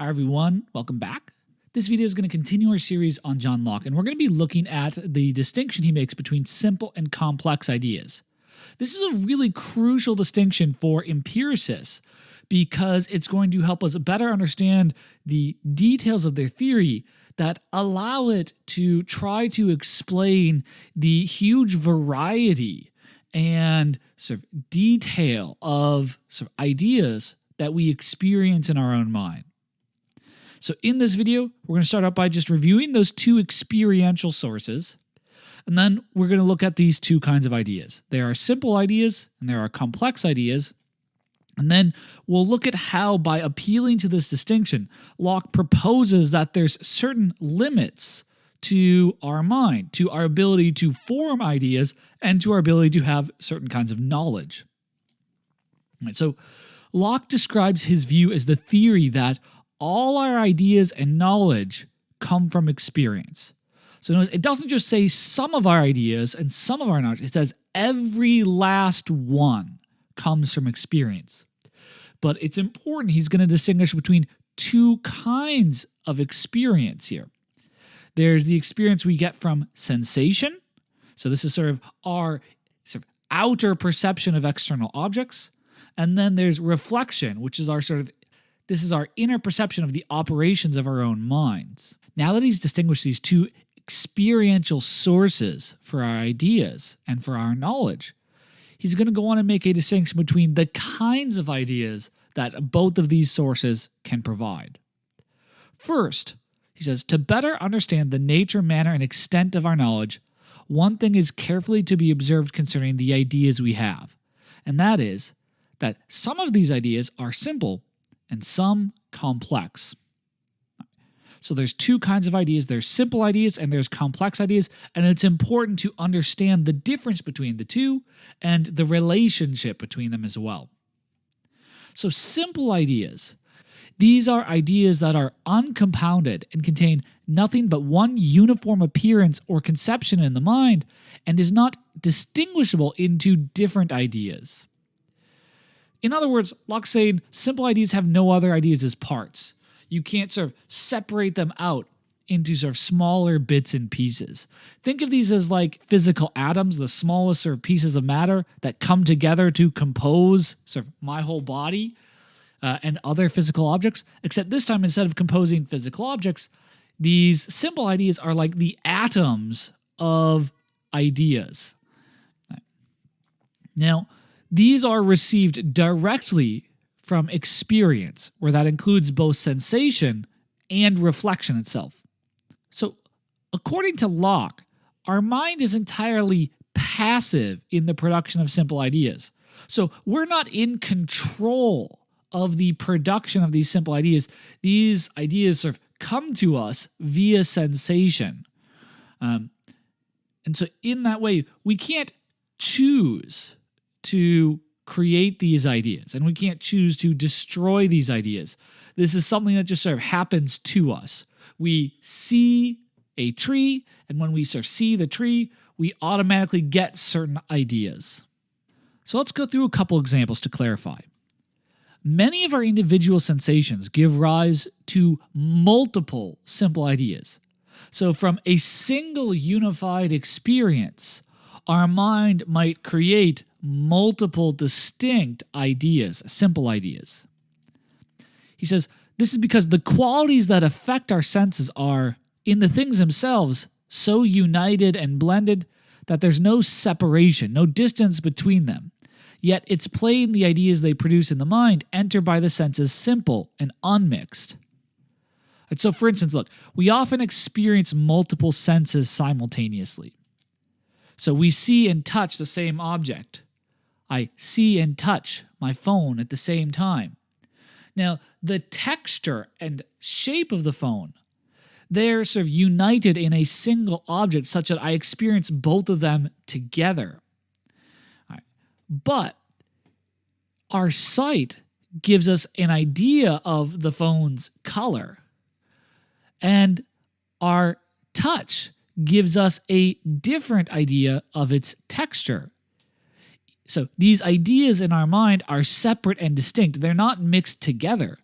Hi everyone, welcome back. This video is going to continue our series on John Locke, and we're going to be looking at the distinction he makes between simple and complex ideas. This is a really crucial distinction for empiricists because it's going to help us better understand the details of their theory that allow it to try to explain the huge variety and sort of detail of sort of ideas that we experience in our own mind. So in this video, we're going to start out by just reviewing those two experiential sources, and then we're going to look at these two kinds of ideas. There are simple ideas and there are complex ideas, and then we'll look at how, by appealing to this distinction, Locke proposes that there's certain limits to our mind, to our ability to form ideas, and to our ability to have certain kinds of knowledge. All right, so Locke describes his view as the theory that all our ideas and knowledge come from experience. So notice, it doesn't just say some of our ideas and some of our knowledge. It says every last one comes from experience. But it's important, he's going to distinguish between two kinds of experience here. There's the experience we get from sensation. So this is sort of our outer perception of external objects. And then there's reflection, which is our this is our inner perception of the operations of our own minds. Now that he's distinguished these two experiential sources for our ideas and for our knowledge, he's going to go on and make a distinction between the kinds of ideas that both of these sources can provide. First, he says, to better understand the nature, manner, and extent of our knowledge, one thing is carefully to be observed concerning the ideas we have, and that is that some of these ideas are simple and some complex. So there's two kinds of ideas. There's simple ideas and there's complex ideas, and it's important to understand the difference between the two and the relationship between them as well. So simple ideas. These are ideas that are uncompounded and contain nothing but one uniform appearance or conception in the mind and is not distinguishable into different ideas. In other words, Locke's saying simple ideas have no other ideas as parts. You can't sort of separate them out into sort of smaller bits and pieces. Think of these as like physical atoms, the smallest sort of pieces of matter that come together to compose sort of my whole body and other physical objects, except this time instead of composing physical objects, these simple ideas are like the atoms of ideas. Now, these are received directly from experience, where that includes both sensation and reflection itself. So, according to Locke, our mind is entirely passive in the production of simple ideas. So, we're not in control of the production of these simple ideas. These ideas sort of come to us via sensation. And so, in that way, we can't choose to create these ideas, and we can't choose to destroy these ideas. This is something that just sort of happens to us. We see a tree, and when we sort of see the tree, we automatically get certain ideas. So let's go through a couple examples to clarify. Many of our individual sensations give rise to multiple simple ideas. So from a single unified experience, our mind might create multiple distinct ideas, simple ideas. He says, this is because the qualities that affect our senses are, in the things themselves, so united and blended that there's no separation, no distance between them. Yet it's plain the ideas they produce in the mind enter by the senses simple and unmixed. And so, for instance, look, we often experience multiple senses simultaneously. So we see and touch the same object. I see and touch my phone at the same time. Now, the texture and shape of the phone, they're sort of united in a single object such that I experience both of them together. All right. But our sight gives us an idea of the phone's color, and our touch gives us a different idea of its texture. So these ideas in our mind are separate and distinct. They're not mixed together.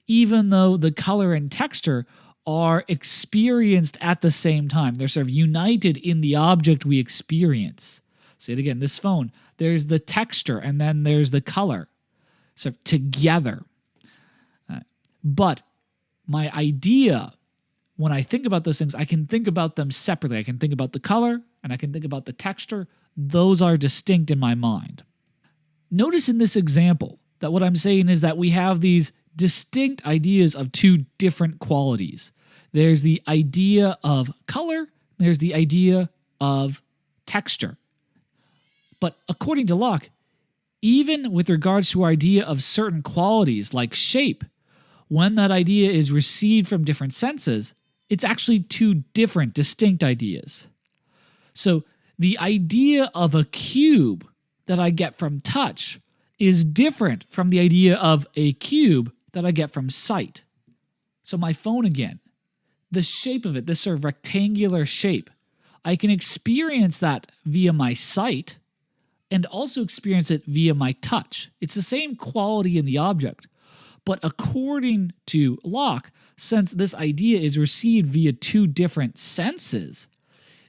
even though the color and texture are experienced at the same time. They're sort of united in the object we experience. Say it again, this phone, there's the texture and then there's the color, sort of together. But my idea, when I think about those things, I can think about them separately. I can think about the color and I can think about the texture. Those are distinct in my mind. Notice in this example that what I'm saying is that we have these distinct ideas of two different qualities. There's the idea of color, there's the idea of texture. But according to Locke, even with regards to our idea of certain qualities like shape, when that idea is received from different senses, it's actually two different, distinct ideas. So the idea of a cube that I get from touch is different from the idea of a cube that I get from sight. So my phone again, the shape of it, this sort of rectangular shape, I can experience that via my sight and also experience it via my touch. It's the same quality in the object. But according to Locke, since this idea is received via two different senses,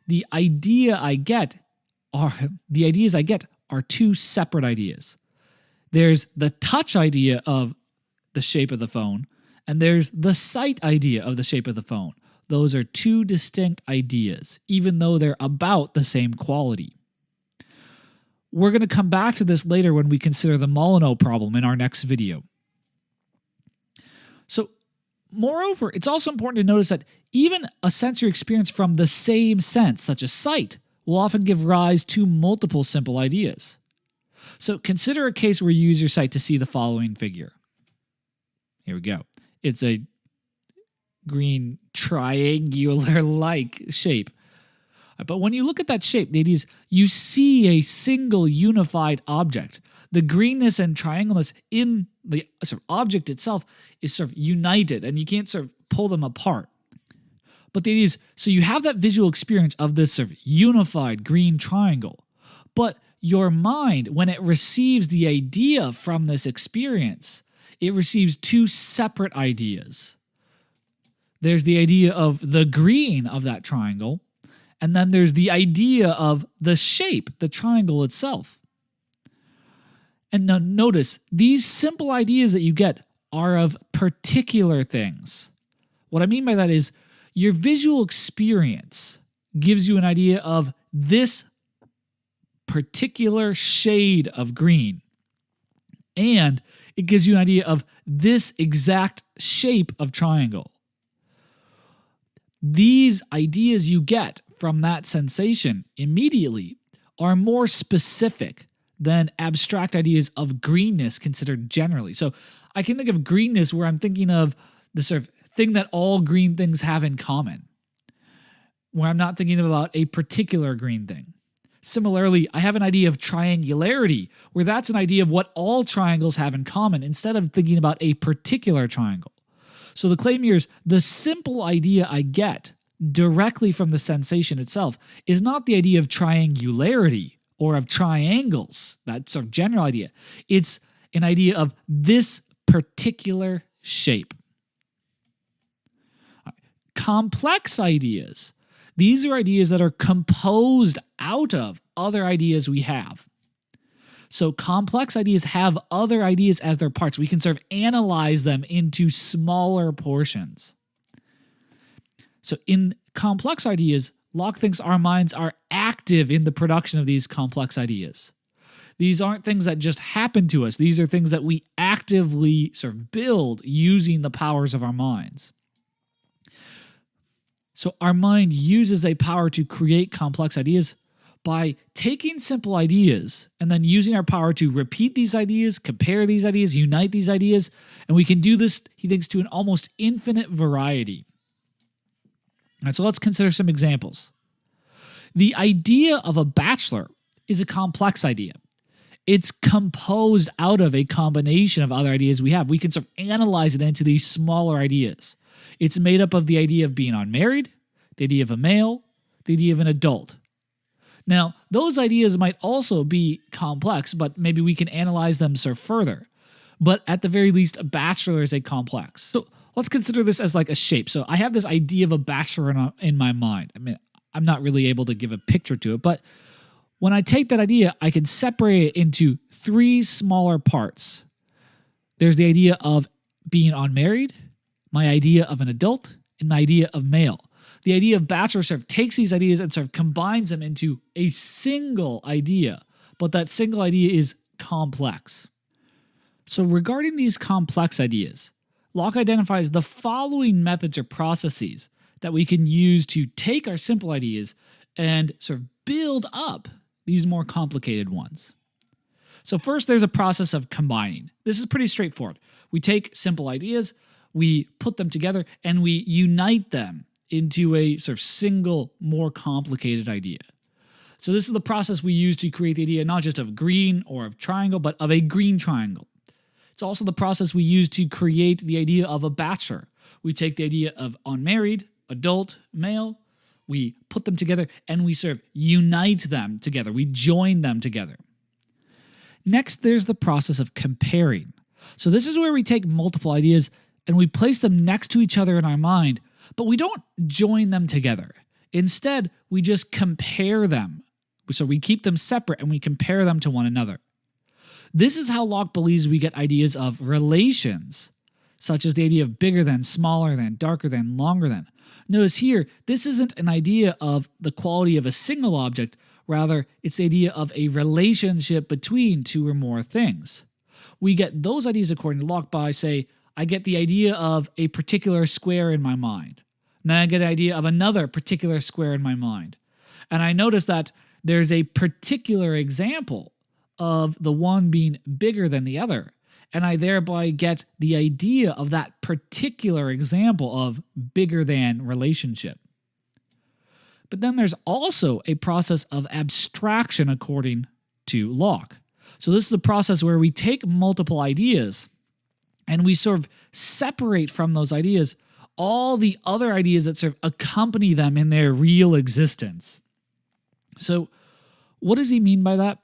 the ideas I get are two separate ideas. There's the touch idea of the shape of the phone, and there's the sight idea of the shape of the phone. Those are two distinct ideas, even though they're about the same quality. We're going to come back to this later when we consider the Molyneux problem in our next video. So, moreover, it's also important to notice that even a sensory experience from the same sense, such as sight, will often give rise to multiple simple ideas. So consider a case where you use your sight to see the following figure. Here we go. It's a green triangular-like shape. But when you look at that shape, ladies, you see a single unified object. The greenness and triangleness in the sort of object itself is sort of united, and you can't sort of pull them apart. But ladies, so you have that visual experience of this sort of unified green triangle. But your mind, when it receives the idea from this experience, it receives two separate ideas. There's the idea of the green of that triangle, and then there's the idea of the shape, the triangle itself. And now notice, these simple ideas that you get are of particular things. What I mean by that is your visual experience gives you an idea of this particular shade of green, and it gives you an idea of this exact shape of triangle. These ideas you get from that sensation immediately are more specific than abstract ideas of greenness considered generally. So I can think of greenness where I'm thinking of the sort of thing that all green things have in common, where I'm not thinking about a particular green thing. Similarly, I have an idea of triangularity, where that's an idea of what all triangles have in common, instead of thinking about a particular triangle. So the claim here is the simple idea I get directly from the sensation itself is not the idea of triangularity or of triangles, that sort of general idea. It's an idea of this particular shape. Complex ideas. These are ideas that are composed out of other ideas we have. So complex ideas have other ideas as their parts. We can sort of analyze them into smaller portions. So in complex ideas, Locke thinks our minds are active in the production of these complex ideas. These aren't things that just happen to us. These are things that we actively sort of build using the powers of our minds. So our mind uses a power to create complex ideas by taking simple ideas and then using our power to repeat these ideas, compare these ideas, unite these ideas, and we can do this, he thinks, to an almost infinite variety. All right, so let's consider some examples. The idea of a bachelor is a complex idea. It's composed out of a combination of other ideas we have. We can sort of analyze it into these smaller ideas. It's made up of the idea of being unmarried, the idea of a male, the idea of an adult. Now, those ideas might also be complex, but maybe we can analyze them sort of further. but at the very least, a bachelor is a complex. So let's consider this as like a shape. So I have this idea of a bachelor in my mind. I mean, I'm not really able to give a picture to it, but when I take that idea, I can separate it into three smaller parts. There's the idea of being unmarried, my idea of an adult, and my idea of male. The idea of bachelor sort of takes these ideas and sort of combines them into a single idea, but that single idea is complex. So regarding these complex ideas, Locke identifies the following methods or processes that we can use to take our simple ideas and sort of build up these more complicated ones. So first, there's a process of combining. This is pretty straightforward. We take simple ideas, we put them together, and we unite them into a sort of single, more complicated idea. So this is the process we use to create the idea not just of green or of triangle, but of a green triangle. It's also the process we use to create the idea of a bachelor. We take the idea of unmarried, adult, male, we put them together, and we sort of unite them together. We join them together. Next, there's the process of comparing. So this is where we take multiple ideas and we place them next to each other in our mind, but we don't join them together. Instead, we just compare them. So we keep them separate and we compare them to one another. This is how Locke believes we get ideas of relations, such as the idea of bigger than, smaller than, darker than, longer than. Notice here, this isn't an idea of the quality of a single object, rather, it's the idea of a relationship between two or more things. We get those ideas according to Locke by, say, I get the idea of a particular square in my mind. And then I get an idea of another particular square in my mind. And I notice that there's a particular example of the one being bigger than the other. And I thereby get the idea of that particular example of bigger than relationship. But then there's also a process of abstraction according to Locke. So this is a process where we take multiple ideas and we sort of separate from those ideas all the other ideas that sort of accompany them in their real existence. So what does he mean by that?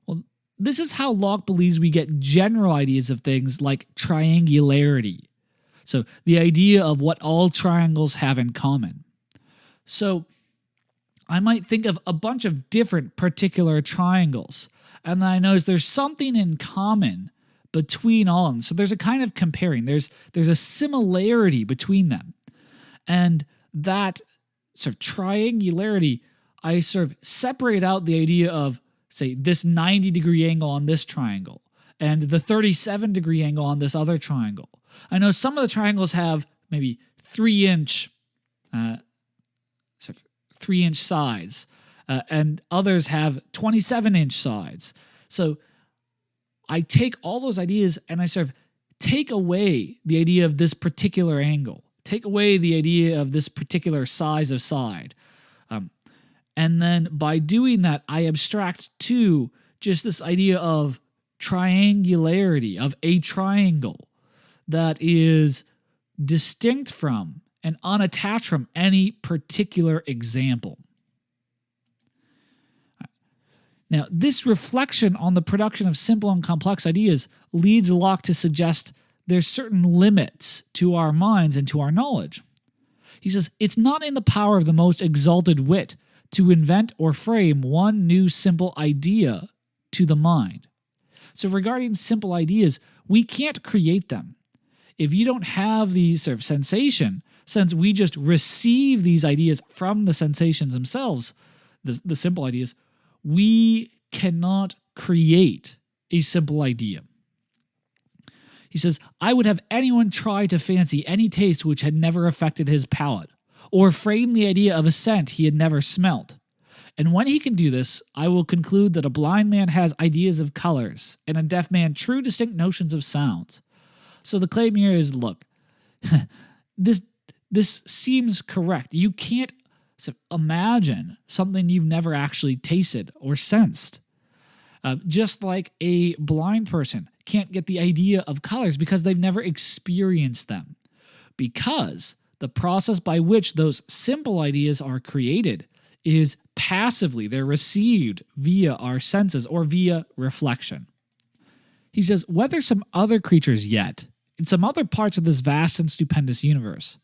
Well, this is how Locke believes we get general ideas of things like triangularity. So the idea of what all triangles have in common. So I might think of a bunch of different particular triangles, and then I notice there's something in common between all of them. So there's a kind of comparing. There's a similarity between them. And that sort of triangularity, I sort of separate out the idea of, say, this 90-degree angle on this triangle and the 37-degree angle on this other triangle. I know some of the triangles have maybe 3-inch sides, and others have 27-inch sides. So I take all those ideas and I sort of take away the idea of this particular angle, take away the idea of this particular size of side. And then by doing that, I abstract to just this idea of triangularity, of a triangle that is distinct from and unattached from any particular example. Now, this reflection on the production of simple and complex ideas leads Locke to suggest there's certain limits to our minds and to our knowledge. He says, it's not in the power of the most exalted wit to invent or frame one new simple idea to the mind. So regarding simple ideas, we can't create them. If you don't have the sort of sensation, since we just receive these ideas from the sensations themselves, the simple ideas, we cannot create a simple idea. He says, I would have anyone try to fancy any taste which had never affected his palate, or frame the idea of a scent he had never smelt. And when he can do this, I will conclude that a blind man has ideas of colors, and a deaf man true distinct notions of sounds. So the claim here is, look, this seems correct. You can't imagine something you've never actually tasted or sensed. Just like a blind person can't get the idea of colors because they've never experienced them. Because the process by which those simple ideas are created is passively. They're received via our senses or via reflection. He says, whether some other creatures yet, in some other parts of this vast and stupendous universe,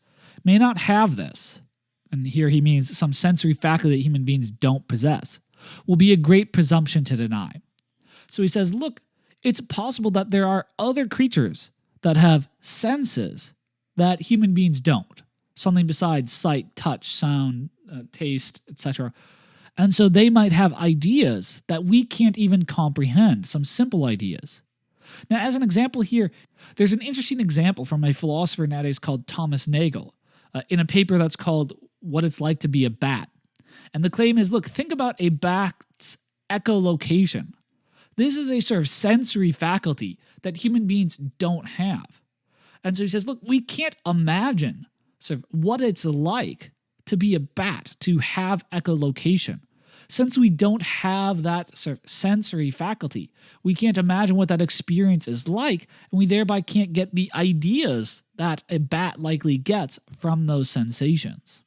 may not have this, and here he means some sensory faculty that human beings don't possess, will be a great presumption to deny. So he says, look, it's possible that there are other creatures that have senses that human beings don't. Something besides sight, touch, sound, taste, etc. And so they might have ideas that we can't even comprehend, some simple ideas. Now, as an example here, there's an interesting example from a philosopher nowadays called Thomas Nagel in a paper that's called What It's Like to Be a Bat. And the claim is, look, think about a bat's echolocation. This is a sort of sensory faculty that human beings don't have. And so he says, look, we can't imagine sort of what it's like to be a bat, to have echolocation. Since we don't have that sort of sensory faculty, we can't imagine what that experience is like, and we thereby can't get the ideas that a bat likely gets from those sensations.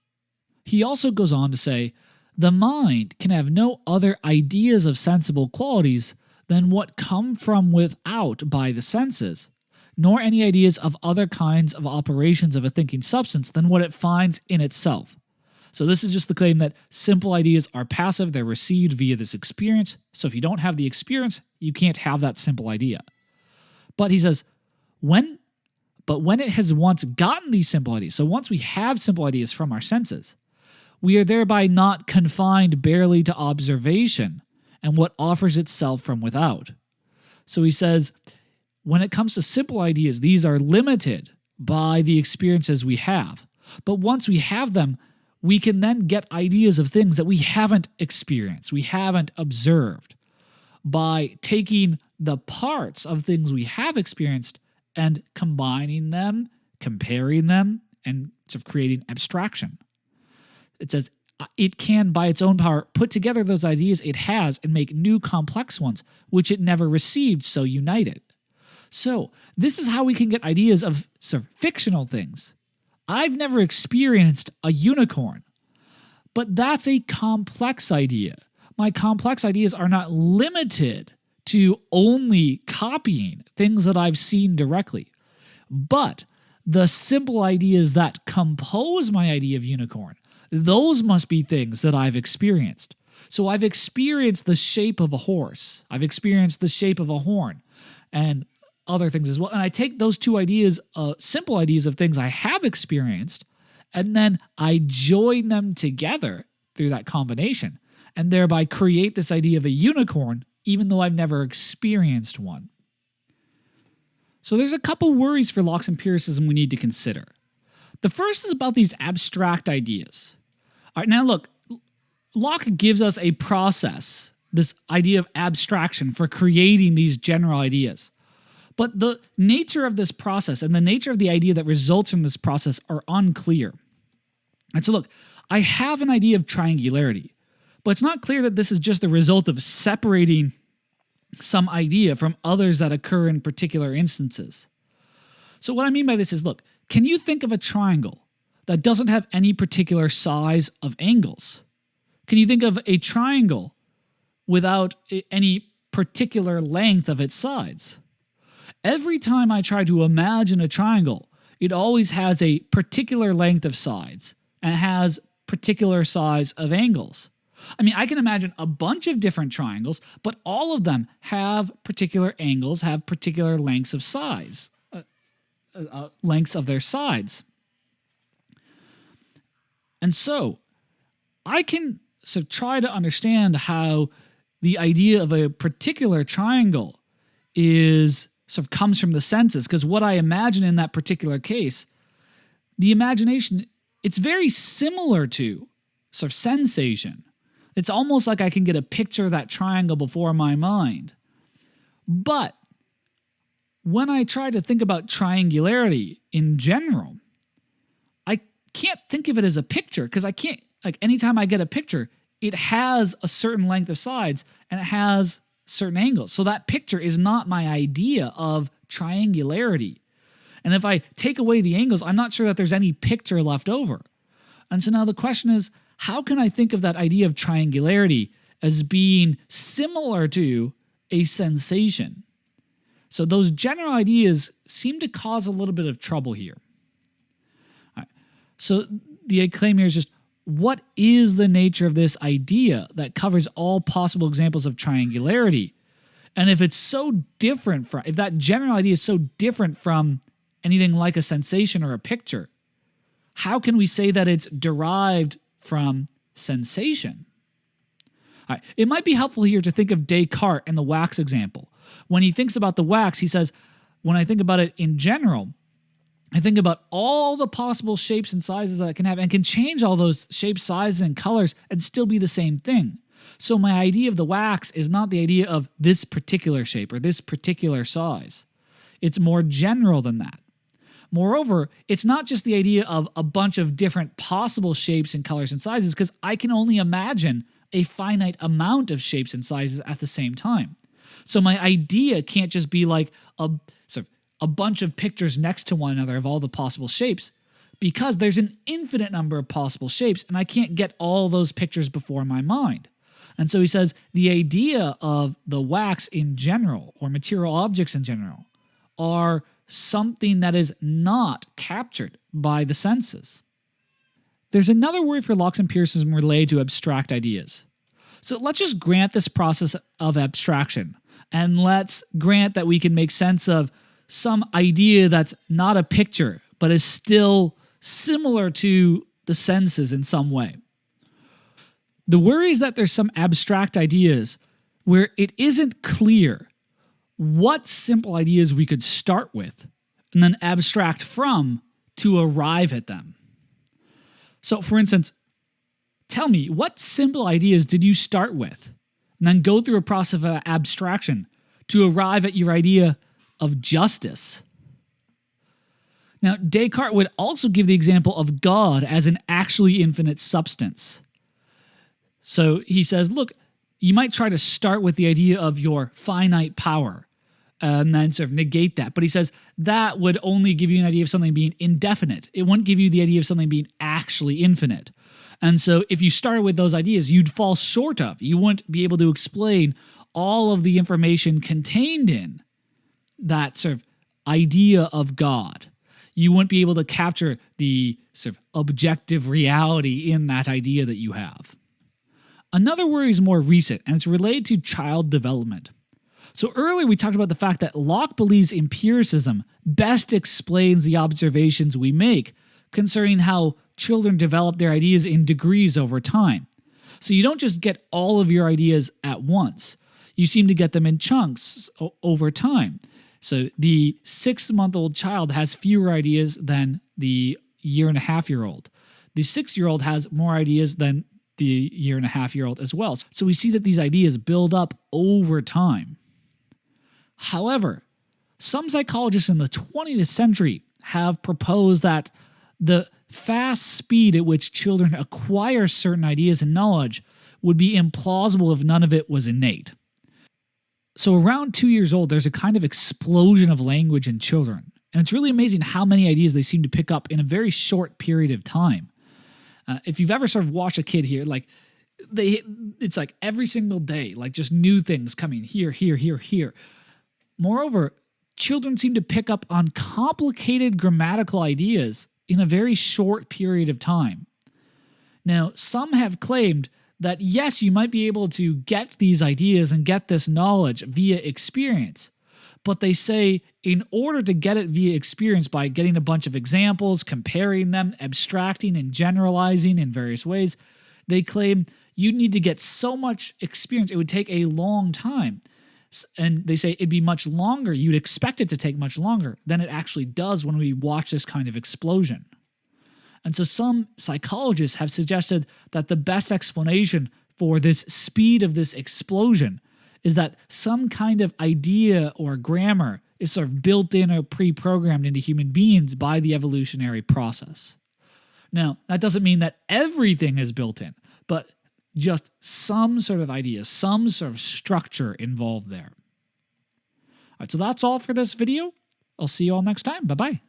He also goes on to say, the mind can have no other ideas of sensible qualities than what come from without by the senses, nor any ideas of other kinds of operations of a thinking substance than what it finds in itself. So this is just the claim that simple ideas are passive, they're received via this experience, so if you don't have the experience, you can't have that simple idea. But he says, when it has once gotten these simple ideas, so once we have simple ideas from our senses, we are thereby not confined barely to observation and what offers itself from without. So he says, when it comes to simple ideas, these are limited by the experiences we have. But once we have them, we can then get ideas of things that we haven't experienced, we haven't observed, by taking the parts of things we have experienced and combining them, comparing them, and sort of creating abstraction. It says it can, by its own power, put together those ideas it has and make new complex ones, which it never received so united. So this is how we can get ideas of sort of fictional things. I've never experienced a unicorn, but that's a complex idea. My complex ideas are not limited to only copying things that I've seen directly, but the simple ideas that compose my idea of unicorn, those must be things that I've experienced. So I've experienced the shape of a horse. I've experienced the shape of a horn and other things as well. And I take those two ideas, simple ideas of things I have experienced, and then I join them together through that combination and thereby create this idea of a unicorn, even though I've never experienced one. So there's a couple worries for Locke's empiricism we need to consider. The first is about these abstract ideas. All right, now look, Locke gives us a process, this idea of abstraction for creating these general ideas. But the nature of this process and the nature of the idea that results from this process are unclear. And so look, I have an idea of triangularity, but it's not clear that this is just the result of separating some idea from others that occur in particular instances. So what I mean by this is, look, can you think of a triangle that doesn't have any particular size of angles? Can you think of a triangle without any particular length of its sides? Every time I try to imagine a triangle, it always has a particular length of sides and it has particular size of angles. I mean, I can imagine a bunch of different triangles, but all of them have particular angles, have particular lengths of size, lengths of their sides. And so I can sort of try to understand how the idea of a particular triangle is sort of comes from the senses, because what I imagine in that particular case, the imagination, it's very similar to sort of sensation. It's almost like I can get a picture of that triangle before my mind. But when I try to think about triangularity in general, I can't think of it as a picture, because I can't, like, anytime I get a picture, it has a certain length of sides and it has certain angles. So that picture is not my idea of triangularity. And if I take away the angles, I'm not sure that there's any picture left over. And so now the question is, how can I think of that idea of triangularity as being similar to a sensation? So those general ideas seem to cause a little bit of trouble here. All right. So the claim here is just, what is the nature of this idea that covers all possible examples of triangularity? And if it's so different from, if that general idea is so different from anything like a sensation or a picture, how can we say that it's derived from sensation? All right. It might be helpful here to think of Descartes and the wax example. When he thinks about the wax, he says, when I think about it in general, I think about all the possible shapes and sizes that it can have and can change all those shapes, sizes, and colors and still be the same thing. So my idea of the wax is not the idea of this particular shape or this particular size. It's more general than that. Moreover, it's not just the idea of a bunch of different possible shapes and colors and sizes, because I can only imagine a finite amount of shapes and sizes at the same time. So my idea can't just be like a bunch of pictures next to one another of all the possible shapes, because there's an infinite number of possible shapes and I can't get all those pictures before my mind. And so he says the idea of the wax in general, or material objects in general, are something that is not captured by the senses. There's another word for Locke's empiricism related to abstract ideas. So let's just grant this process of abstraction, and let's grant that we can make sense of some idea that's not a picture, but is still similar to the senses in some way. The worry is that there's some abstract ideas where it isn't clear what simple ideas we could start with and then abstract from to arrive at them. So, for instance, tell me, what simple ideas did you start with and then go through a process of abstraction to arrive at your idea of justice? Now, Descartes would also give the example of God as an actually infinite substance. So he says, look, you might try to start with the idea of your finite power and then sort of negate that. But he says that would only give you an idea of something being indefinite. It wouldn't give you the idea of something being actually infinite. And so if you started with those ideas, you'd fall short of. You wouldn't be able to explain all of the information contained in that sort of idea of God. You wouldn't be able to capture the sort of objective reality in that idea that you have. Another worry is more recent, and it's related to child development. So earlier we talked about the fact that Locke believes empiricism best explains the observations we make concerning how children develop their ideas in degrees over time. So you don't just get all of your ideas at once. You seem to get them in chunks over time. So the 6-month-old child has fewer ideas than the 1.5-year-old. The 6-year-old has more ideas than the 1.5-year-old as well. So we see that these ideas build up over time. However, some psychologists in the 20th century have proposed that the fast speed at which children acquire certain ideas and knowledge would be implausible if none of it was innate. So around 2 years old, there's a kind of explosion of language in children. And it's really amazing how many ideas they seem to pick up in a very short period of time. If you've ever sort of watched a kid here, like it's like every single day, like just new things coming here, here, here, here. Moreover, children seem to pick up on complicated grammatical ideas in a very short period of time. Now, some have claimed that yes, you might be able to get these ideas and get this knowledge via experience, but they say in order to get it via experience by getting a bunch of examples, comparing them, abstracting and generalizing in various ways, they claim you need to get so much experience, it would take a long time. And they say it'd be much longer, you'd expect it to take much longer than it actually does when we watch this kind of explosion. And so some psychologists have suggested that the best explanation for this speed of this explosion is that some kind of idea or grammar is sort of built in or pre-programmed into human beings by the evolutionary process. Now, that doesn't mean that everything is built in, but just some sort of idea, some sort of structure involved there. All right, so that's all for this video. I'll see you all next time. Bye-bye.